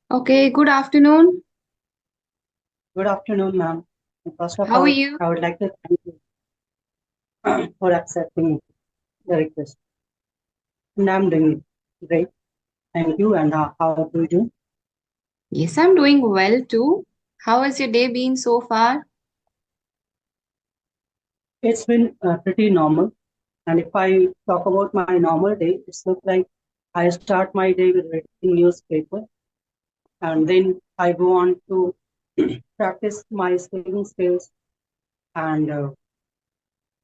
Okay, good afternoon. Good afternoon, ma'am. First of How are all, you? I would like to thank you for accepting the request. And I'm doing great. Thank you. And how do you do? Yes, I'm doing well too. How has your day been so far? It's been pretty normal. And if I talk about my normal day, it's look like I start my day with reading newspaper, and then I go on to practice my speaking skills. And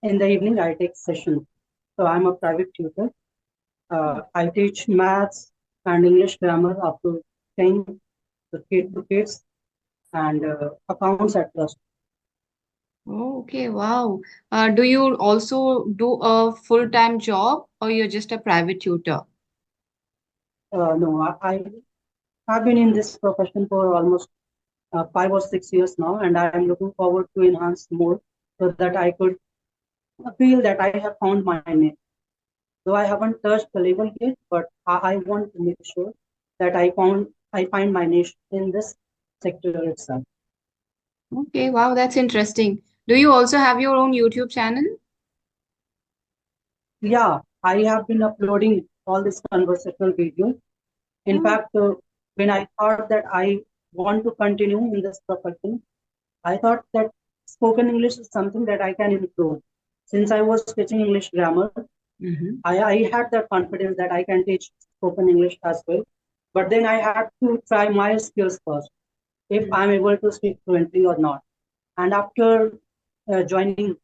in the evening, I take sessions. So I'm a private tutor. I teach maths and English grammar up to 10 to kids and accounts at first. Oh, okay, wow. Do you also do a full-time job or you're just a private tutor? No, I have been in this profession for almost 5 or 6 years now, and I am looking forward to enhance more so that I could feel that I have found my niche. Though I haven't touched the level yet, but I want to make sure that I find my niche in this sector itself. Okay, wow, that's interesting. Do you also have your own YouTube channel? Yeah, I have been uploading all these conversational videos. In Oh, fact, when I thought that I want to continue in this profession, I thought that spoken English is something that I can improve. Since I was teaching English grammar, mm-hmm. I had the confidence that I can teach spoken English as well. But then I had to try my skills first, if I'm able to speak fluently or not. And after joining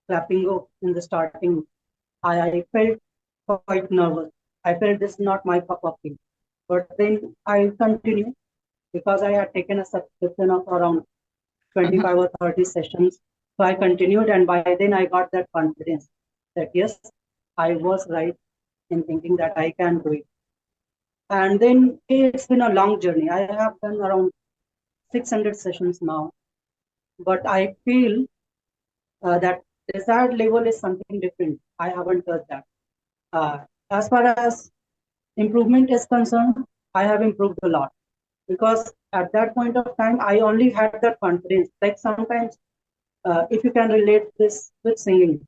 Clappingo in the starting, I felt quite nervous. I felt this is not my cup of tea. But then I continued because I had taken a subscription of around 25 or 30 sessions. So I continued, and by then I got that confidence that yes, I was right in thinking that I can do it. And then it's been a long journey. I have done around 600 sessions now, but I feel that desired level is something different. I haven't touched that. As far as improvement is concerned, I have improved a lot because at that point of time, I only had that confidence. Like sometimes, if you can relate this with singing,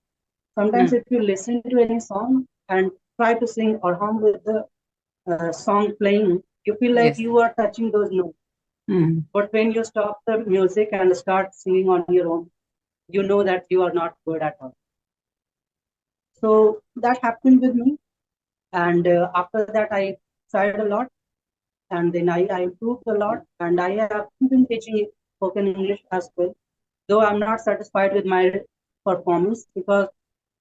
sometimes if you listen to any song and try to sing or hum with the song playing, you feel like Yes. you are touching those notes. Mm. But when you stop the music and start singing on your own, you know that you are not good at all. So that happened with me. And after that, I tried a lot, and then I improved a lot. And I have been teaching spoken English as well. Though I'm not satisfied with my performance because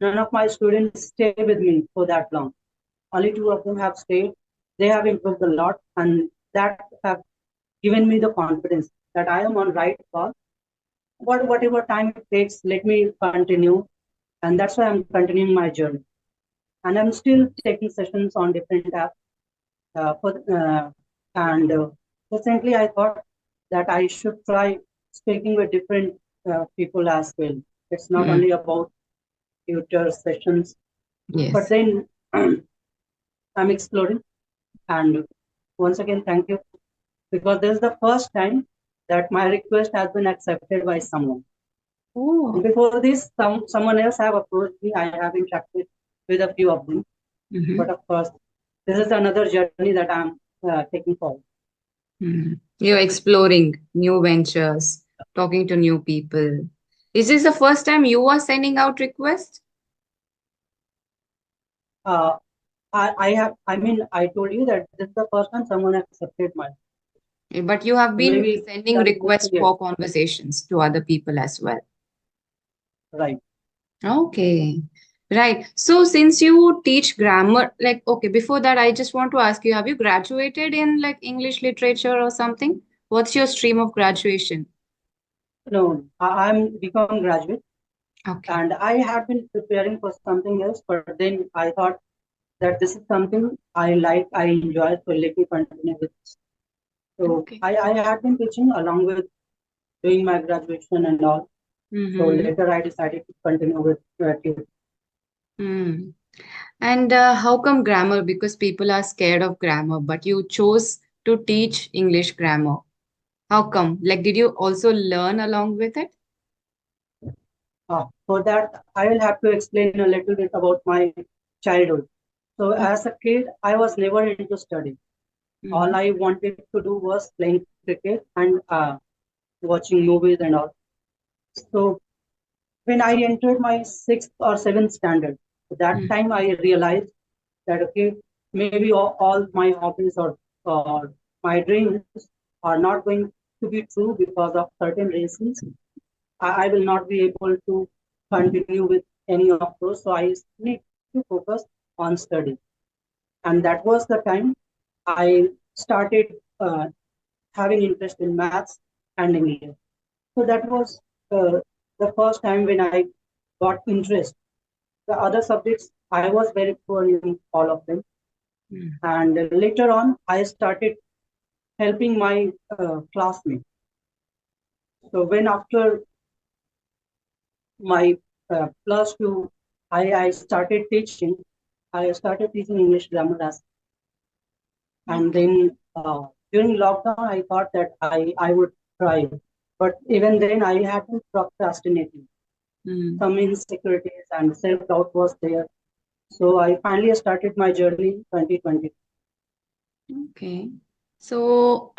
none of my students stay with me for that long. Only two of them have stayed. They have improved a lot, and that have given me the confidence that I am on right path. But whatever time it takes, let me continue, and that's why I'm continuing my journey. And I'm still taking sessions on different apps. And recently, I thought that I should try speaking with different people as well. It's not Mm. only about tutor sessions, but Yes. then I'm exploring. And once again, thank you because this is the first time that my request has been accepted by someone. And Oh. before this, someone else have approached me. I have interacted with a few of them, Mm-hmm. but of course, this is another journey that I'm taking forward. Mm. You're exploring new ventures, talking to new people. Is this the first time you are sending out requests? Uh, I have, I mean, I told you that this is the first time someone accepted my, But you have been maybe sending that is just requests yes, for conversations to other people as well. right. Okay. Right. So since you teach grammar, like, okay, before that, I just want to ask you, have you graduated in like English literature or something? What's your stream of graduation? No, I'm become graduate Okay. and I had been preparing for something else, but then I thought that this is something I like, I enjoy, so let me continue with this. So Okay. I had been teaching along with doing my graduation and all. So Mm-hmm. later I decided to continue with tutoring. Mm. And how come grammar? Because people are scared of grammar, but you chose to teach English grammar? How come? Like, did you also learn along with it? For that, I will have to explain a little bit about my childhood. So, as a kid, I was never into study. All Mm-hmm. I wanted to do was playing cricket and watching movies and all. So, when I entered my sixth or seventh standard, at that time I realized that okay, maybe all my hobbies or my dreams are not going to be true because of certain reasons. I will not be able to continue with any of those. So I need to focus on study. And that was the time I started having interest in maths and English. So that was the first time when I got interest. The other subjects, I was very poor in all of them. And later on, I started helping my classmates. So when after my plus two, I started teaching. I started teaching English grammar as, and Okay. then during lockdown, I thought that I would try, but even then I had been procrastinating. Mm. Some insecurities and self doubt was there. So I finally started my journey in 2020. Okay. So,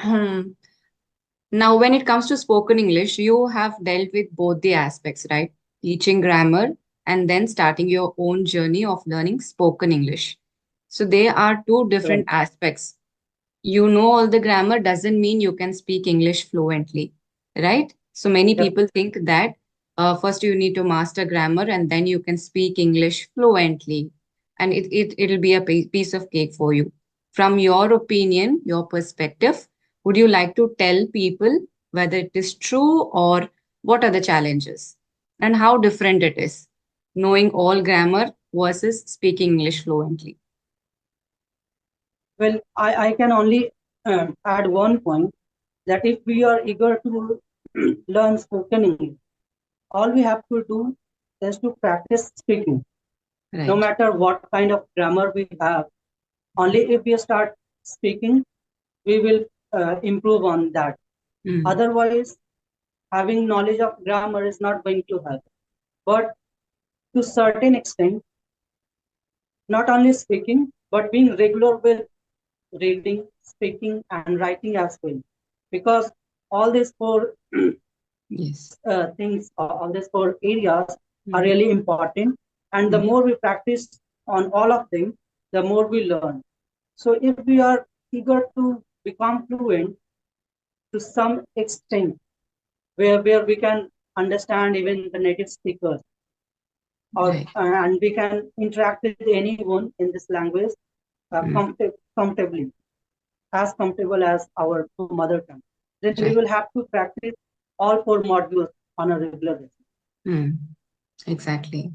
now when it comes to spoken English, you have dealt with both the aspects, right? Teaching grammar and then starting your own journey of learning spoken English. So, they are two different Right. aspects. You know all the grammar doesn't mean you can speak English fluently, right? So many Yep. people think that first you need to master grammar and then you can speak English fluently, and it'll be a piece of cake for you. From your opinion, your perspective, would you like to tell people whether it is true or what are the challenges and how different it is, knowing all grammar versus speaking English fluently? Well, I can only add one point that if we are eager to learn spoken English, all we have to do is to practice speaking, no Right. matter what kind of grammar we have. Only if we start speaking, we will improve on that. Mm. Otherwise, having knowledge of grammar is not going to help. But to certain extent, not only speaking, but being regular with reading, speaking, and writing as well. Because all these four Yes. things, all these four areas are Mhm. really important. And the Mhm. more we practice on all of them, the more we learn. So if we are eager to become fluent to some extent, where we can understand even the native speakers, or Right. and we can interact with anyone in this language Mm. comfortably, as comfortable as our mother tongue, then we Right. will have to practice all four modules on a regular basis. Mm. Exactly.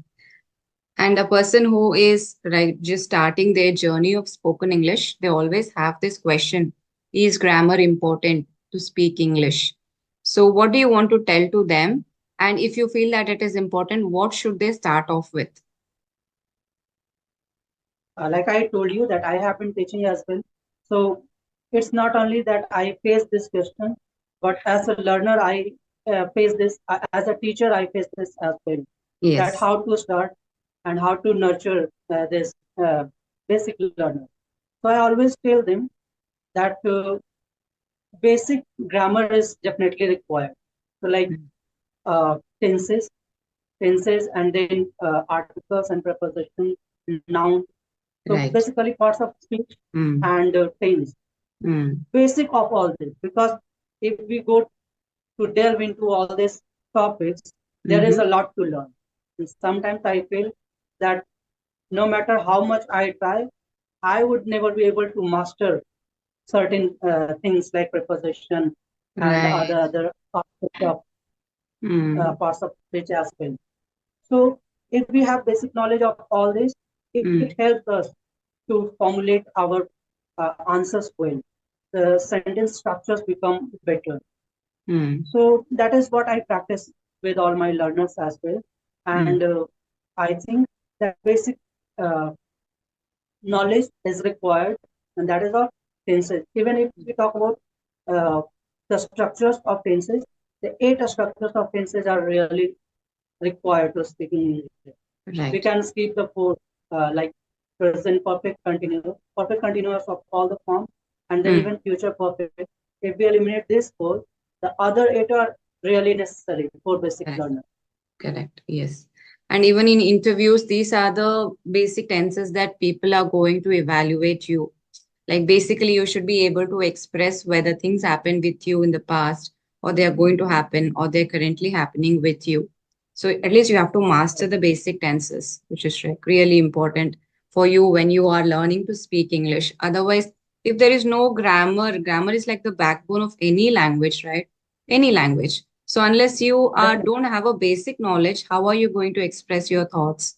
And a person who is right just starting their journey of spoken English, they always have this question: is grammar important to speak English? So, what do you want to tell to them? And if you feel that it is important, what should they start off with? Like I told you that I have been teaching as well. So it's not only that I face this question, but as a learner, I face this, as a teacher, I face this as well. That Yes. how to start and how to nurture this basic learner. So I always tell them that basic grammar is definitely required. So like Mm. uh, tenses, tenses, and then articles and prepositions, noun. So Right. basically parts of speech Mm. and tense. Mm. Basic of all this. Because if we go to delve into all these topics, there is Mm-hmm. a lot to learn. And sometimes I feel that no matter how much I try, I would never be able to master certain things like preposition and Right. other Mm. parts of speech as well. So if we have basic knowledge of all this, it Mm. helps us to formulate our answers well. The sentence structures become better. Mm. So that is what I practice with all my learners as well. Mm. And I think that basic uh, knowledge is required, and that is all. tenses. Even if we talk about uh, the structures of tenses, the 8 structures of tenses are really required to speak in English. We Right. can skip the 4, like present perfect continuous of all the forms, and then Mm. even future perfect. If we eliminate this 4, the other 8 are really necessary for basic Correct. learner. Correct. Yes. And even in interviews, these are the basic tenses that people are going to evaluate you. Like basically, you should be able to express whether things happened with you in the past, or they are going to happen, or they're currently happening with you. So at least you have to master the basic tenses, which is like really important for you when you are learning to speak English. Otherwise, if there is no grammar, grammar is like the backbone of any language, right? Any language. So unless you Definitely. don't have a basic knowledge, how are you going to express your thoughts?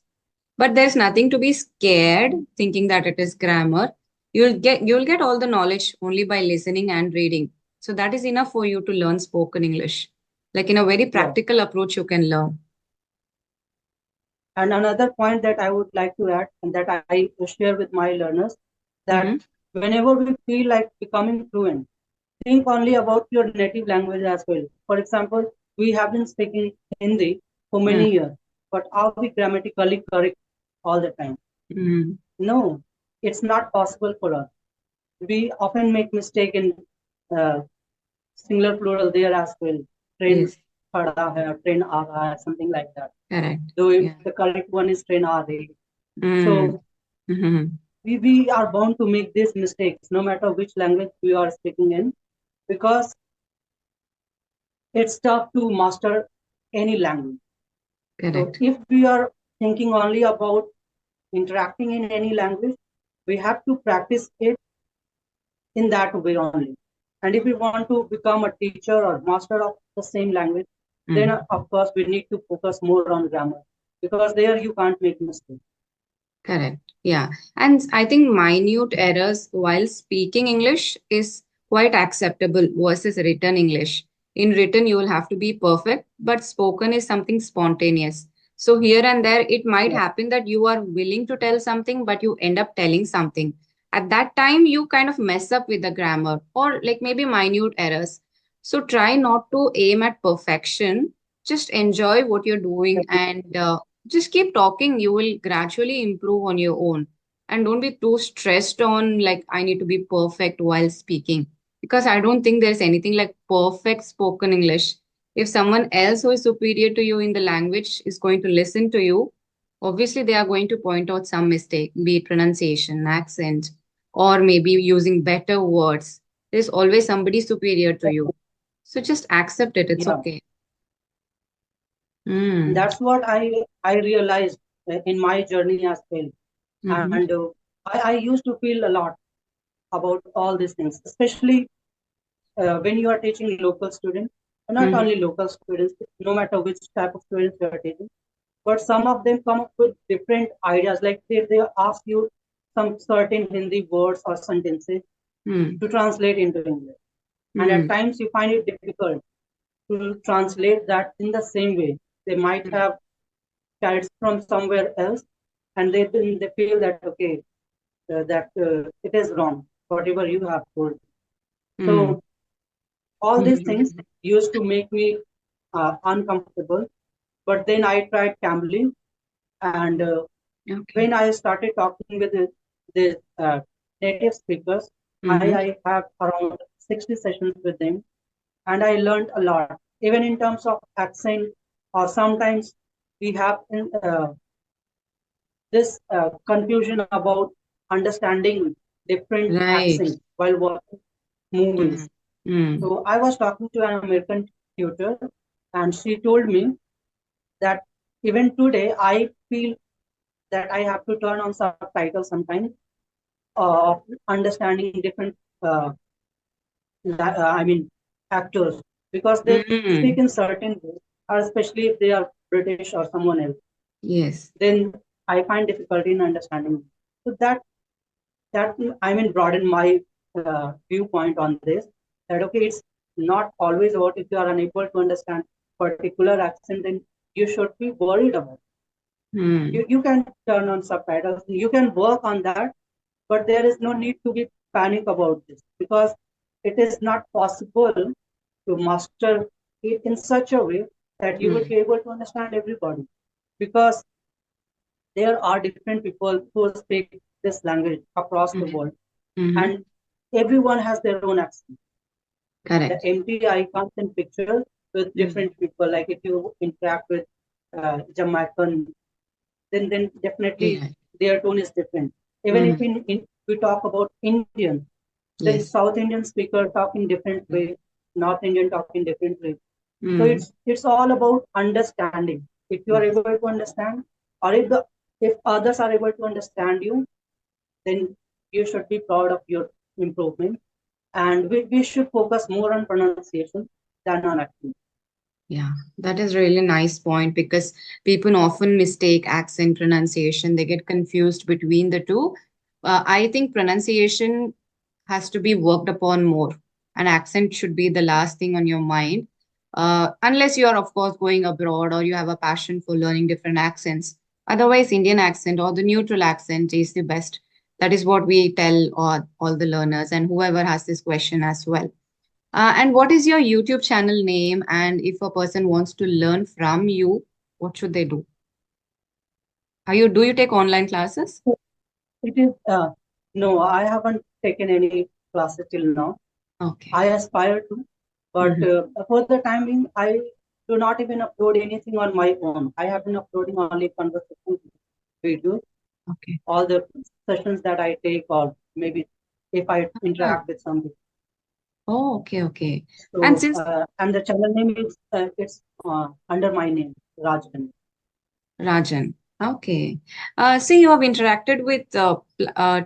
But there's nothing to be scared thinking that it is grammar. You'll get all the knowledge only by listening and reading. So that is enough for you to learn spoken English. Like in a very Yeah. practical approach, you can learn. And another point that I would like to add and that I share with my learners, that Mm-hmm. whenever we feel like becoming fluent, think only about your native language as well. For example, we have been speaking Hindi for Mm. many years, but are we grammatically correct all the time? Mm. No, it's not possible for us. We often make mistake in uh, singular plural there as well. Train Yes, khada hai, train aa raha hai, something like that. correct. Though if Yeah. the correct one is train aa rahi. Mm. So Mm-hmm. we are bound to make these mistakes no matter which language we are speaking in, because it's tough to master any language. So Correct. if we are thinking only about interacting in any language, we have to practice it in that way only. And if we want to become a teacher or master of the same language, then Mm. of course we need to focus more on grammar, because there you can't make mistakes. Correct. Yeah. And I think minute errors while speaking English is quite acceptable versus written English. In written, you will have to be perfect, but spoken is something spontaneous. So here and there, it might Yeah, happen that you are willing to tell something, but you end up telling something. At that time, you kind of mess up with the grammar or like maybe minute errors. So try not to aim at perfection. Just enjoy what you're doing and just keep talking. You will gradually improve on your own, and don't be too stressed on like I need to be perfect while speaking, because I don't think there's anything like perfect spoken English. If someone else who is superior to you in the language is going to listen to you, obviously they are going to point out some mistake, be it pronunciation, accent, or maybe using better words. There's always somebody superior to you, so just accept it. It's yeah. okay. Mm. That's what I realized in my journey as well. Mm-hmm. And I used to feel a lot about all these things, especially when you are teaching local students, not Mm-hmm. only local students, no matter which type of students you are teaching, but some of them come up with different ideas. Like they ask you some certain Hindi words or sentences Mm. to translate into English. And at Mm. times you find it difficult to translate that in the same way. They might Mm. have carried from somewhere else, and they feel that okay, that it is wrong, whatever you have told. Mm. So all these Mhm. things used to make me uncomfortable. But then I tried cambly, and Okay. when I started talking with the native speakers, Mm-hmm. I have around 60 sessions with them, and I learned a lot, even in terms of accent, or sometimes we have this confusion about understanding different Right. accents while watching movies. Mm. Mm. So I was talking to an American tutor, and she told me that even today I feel that I have to turn on subtitles sometimes of understanding different, uh, I mean, actors, because they speak Mm. in certain ways, or especially if they are British or someone else, Yes. then I find difficulty in understanding. So that I mean broaden my viewpoint on this. That okay, it's not always about if you are unable to understand particular accent, then you should be worried about. Mm. You can turn on subtitles. You can work on that, but there is no need to be panic about this, because it is not possible to master it in such a way that you will Mm, be able to understand everybody, because there are different people who speak this language across the mhm, world, mhm. and everyone has their own accent. The Correct. empty icons in picture with Mm, different people. Like if you interact with Jamaican, then definitely yeah. their tone is different. Even if Mm, we talk about Indian, then yes. South Indian speaker talk in different Mm, way, North Indian talk in different way. So mm, it's all about understanding. If you are yes. able to understand, or if others are able to understand you, then you should be proud of your improvement. And we should focus more on pronunciation than on accent. Yeah, that is really nice point because people often mistake accent pronunciation. They get confused between the two. I think pronunciation has to be worked upon more. An accent should be the last thing on your mind. Unless you are, of course, going abroad or you have a passion for learning different accents. Otherwise, Indian accent or the neutral accent is the best. That is what we tell all the learners and whoever has this question as well. And what is your YouTube channel name? And if a person wants to learn from you, what should they do? Do you take online classes? It is no, I haven't taken any classes till now. Okay. I aspire to, but Hmm. for the time being, I do not even upload anything on my own. I have been uploading only conversation videos, Okay. all the sessions that I take, or maybe if I Ah. interact with somebody. Oh, okay, okay. And So, since and the channel name is it's under my name, Rajan. Rajan, okay. See, you have interacted with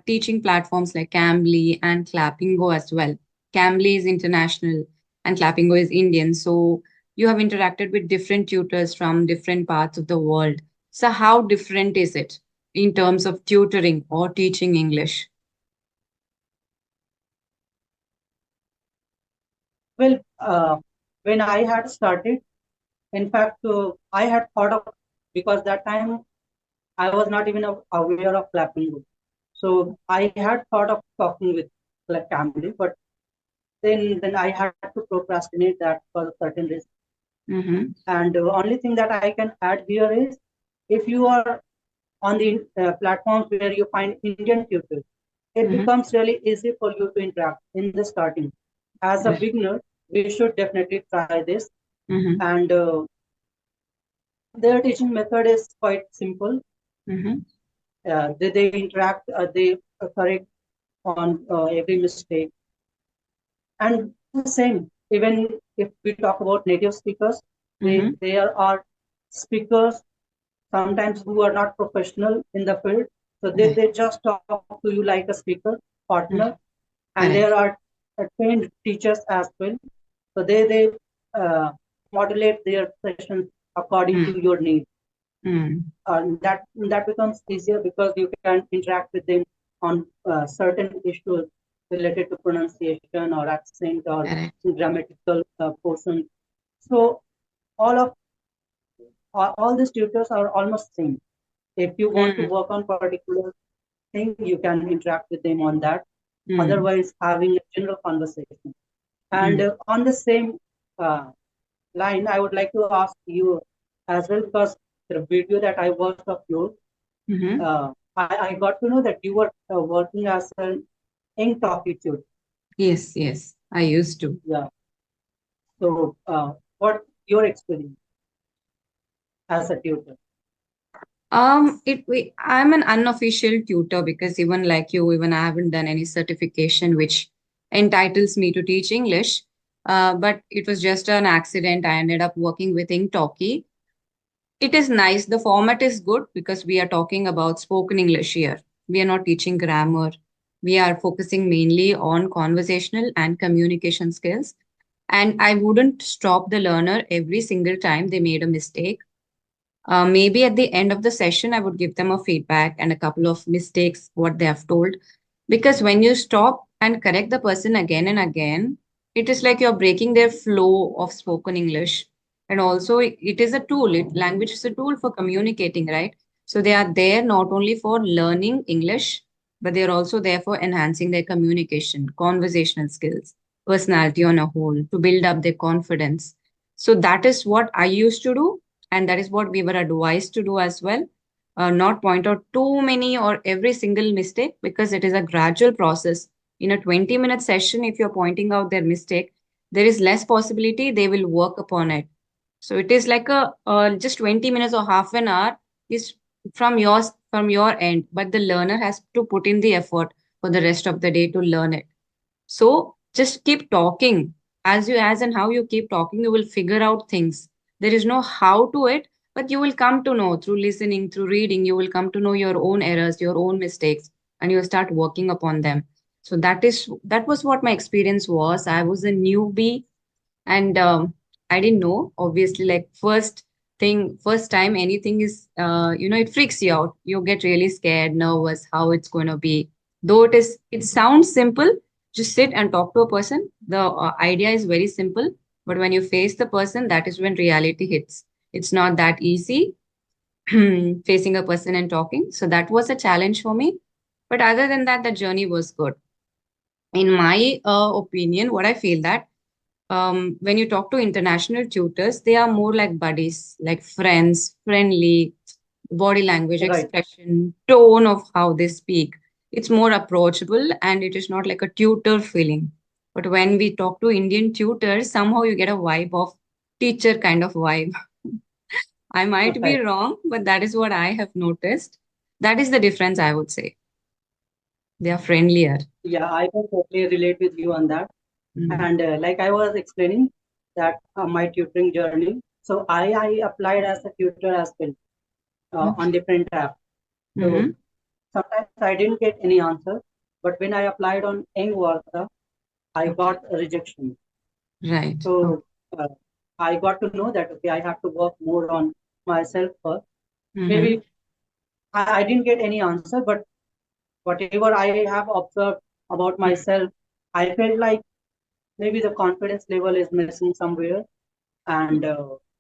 teaching platforms like Cambly and Clappingo as well. Cambly is international and Clappingo is Indian. So you have interacted with different tutors from different parts of the world. So how different is it in terms of tutoring or teaching English? Well, when I had started, in fact, I had thought of, because that time I was not even aware of clapping. So I had thought of talking with like family, but then I had to procrastinate that for a certain reason. Mm-hmm. And the only thing that I can add here is, if you are on the platforms where you find Indian tutors, it Mm-hmm. becomes really easy for you to interact in the starting. As a Right. beginner, we should definitely try this. Mm-hmm. And their teaching method is quite simple. Mm-hmm. They interact, they correct on every mistake. And the same, even if we talk about native speakers, Mm-hmm. there are speakers sometimes who are not professional in the field. So Right. they just talk to you like a speaker, partner. Mhm. And there Correct. are trained teachers as well. So they uh, modulate their sessions according to Mm, your needs. mm, That becomes easier because you can interact with them on certain issues related to pronunciation or accent or correct. grammatical portions. So all these tutors are almost same. If you want to Mm, work on particular thing, you can interact with them on that. mm, Otherwise, having a general conversation. And mm, on the same uh, line, I would like to ask you as well, because the video that I watched of yours, mm-hmm. I got to know that you were working as an ink talkie tutor. Yes, yes, I used to. Yeah. So, what your experience as a tutor? I'm an unofficial tutor because even like you, even I haven't done any certification which entitles me to teach English. But it was just an accident. I ended up working with Inktalki. It is nice. The format is good because we are talking about spoken English here. We are not teaching grammar. We are focusing mainly on conversational and communication skills. And I wouldn't stop the learner every single time they made a mistake. Maybe at the end of the session, I would give them a feedback and a couple of mistakes, what they have told. Because when you stop and correct the person again and again, it is like you're breaking their flow of spoken English. And also, it is a tool. Language is a tool for communicating, right? So they are there not only for learning English, but they're also there for enhancing their communication, conversational skills, personality on a whole, to build up their confidence. So that is what I used to do, and that is what we were advised to do as well. Not point out too many or every single mistake, because it is a gradual process. In a 20-minute session, if you're pointing out their mistake, there is less possibility they will work upon it. So it is like a just 20 minutes or half an hour is from your end, but the learner has to put in the effort for the rest of the day to learn it. So just keep talking. As and how you keep talking, you will figure out things. There is no how to it, but you will come to know through listening, through reading, you will come to know your own errors, your own mistakes, and you'll start working upon them. So that was what my experience was. I was a newbie, and I didn't know, obviously, like first time anything is it freaks you out. You get really scared, nervous, how it's going to be. Though it sounds simple, just sit and talk to a person. The idea is very simple, but when you face the person, that is when reality hits. It's not that easy facing a person and talking. So that was a challenge for me, but other than that, the journey was good. In my opinion, what I feel that when you talk to international tutors, they are more like buddies, like friends, friendly, body language, Right. expression, tone of how they speak. It's more approachable, and it is not like a tutor feeling. But when we talk to Indian tutors, somehow you get a vibe of teacher kind of vibe. I might be Right. wrong, but that is what I have noticed. That is the difference, I would say. They are friendlier. Yeah, I can totally relate with you on that. Mm-hmm. And like I was explaining that my tutoring journey. So I applied as a tutor as well on different apps. So Mm-hmm. sometimes I didn't get any answer, but when I applied on Engwarta, I Okay. got a rejection. Right. Okay. So uh, I got to know that okay, I have to work more on myself first. Mm-hmm. Maybe I didn't get any answer, but whatever I have observed about myself, I felt like maybe the confidence level is missing somewhere, and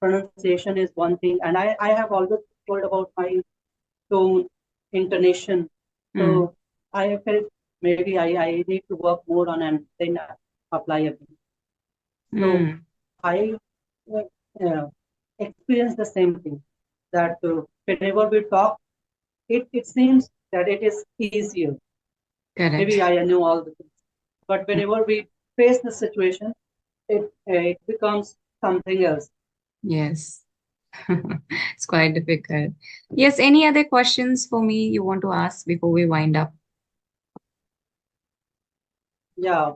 pronunciation is one thing. And I have always told about my tone, intonation. Mm-hmm. So I felt maybe I need to work more on and then apply again. So Mm-hmm. I uh, experienced the same thing that whenever we talk, it seems that it is easier. Maybe Correct. I know all the things, but whenever we face the situation, it becomes something else. Yes. It's quite difficult. Yes, any other questions for me you want to ask before we wind up? Yeah.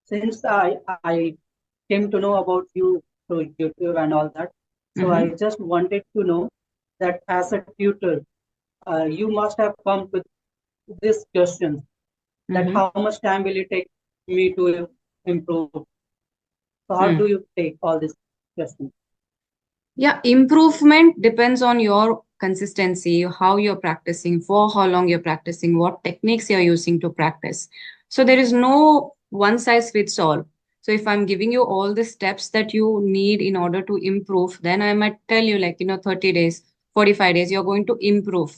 Since I came to know about you through YouTube and all that, so I Mm-hmm. just wanted to know that as a tutor, you must have come with this question that Mm-hmm. how much time will it take me to improve? So how do Hmm. you take all this questions? Yeah, improvement depends on your consistency, how you're practicing, for how long you're practicing, what techniques you're using to practice. So there is no one size fits all. So if I'm giving you all the steps that you need in order to improve, then I might tell you like, 30 days, 45 days, you're going to improve.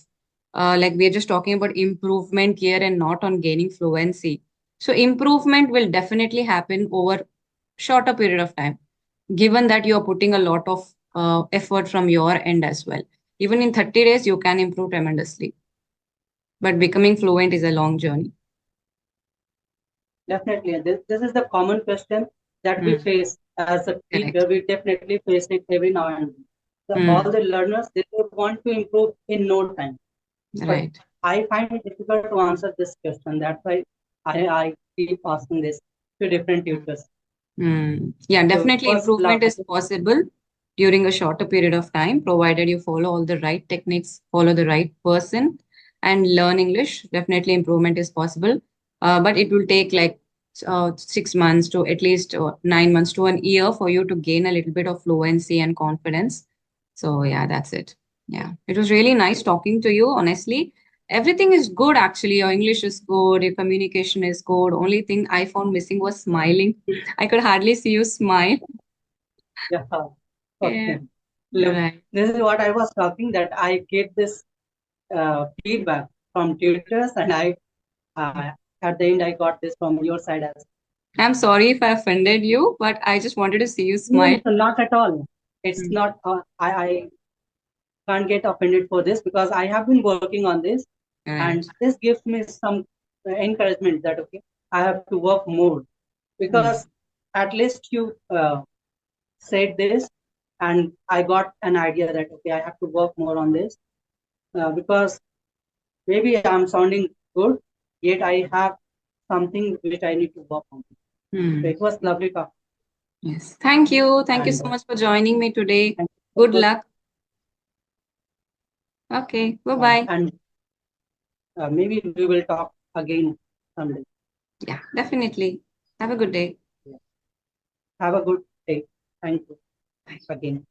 Like we're just talking about improvement here and not on gaining fluency. So improvement will definitely happen over shorter period of time, given that you're putting a lot of effort from your end as well. Even in 30 days, you can improve tremendously. But becoming fluent is a long journey. Definitely, and this is the common question that we Mm, face as a teacher. correct. We definitely face it every now and then. All Mm, the learners they want to improve in no time, but right. I find it difficult to answer this question. That's why I keep asking this to different Mm. tutors. Yeah, So definitely first, improvement is possible during a shorter period of time, provided you follow all the right techniques, follow the right person, and learn English. Definitely improvement is possible. But it will take like 6 months to at least 9 months to an year for you to gain a little bit of fluency and confidence. So, yeah, that's it. Yeah, it was really nice talking to you, honestly. Everything is good, actually. Your English is good, your communication is good. Only thing I found missing was smiling. I could hardly see you smile. yeah, Yeah. okay. Look, Right. this is what I was talking that I get this feedback from tutors, and at the end I got this from your side as well. I'm sorry if I offended you, but I just wanted to see you No, smile. no, not at all. It's Mm. not. I can't get offended for this because I have been working on this, and Right. this gives me some encouragement that okay, I have to work more because Mm. at least you said this, and I got an idea that okay, I have to work more on this because maybe I'm sounding good, yet I have something which I need to work on. So Mm. it was lovely talking, Yes. Thank you. Thank you and so much for joining me today. thank you Good for luck. Okay. Bye-bye. and maybe we will talk again someday. Yeah, definitely. Have a good day. Yeah. Have a good day. Thank you again.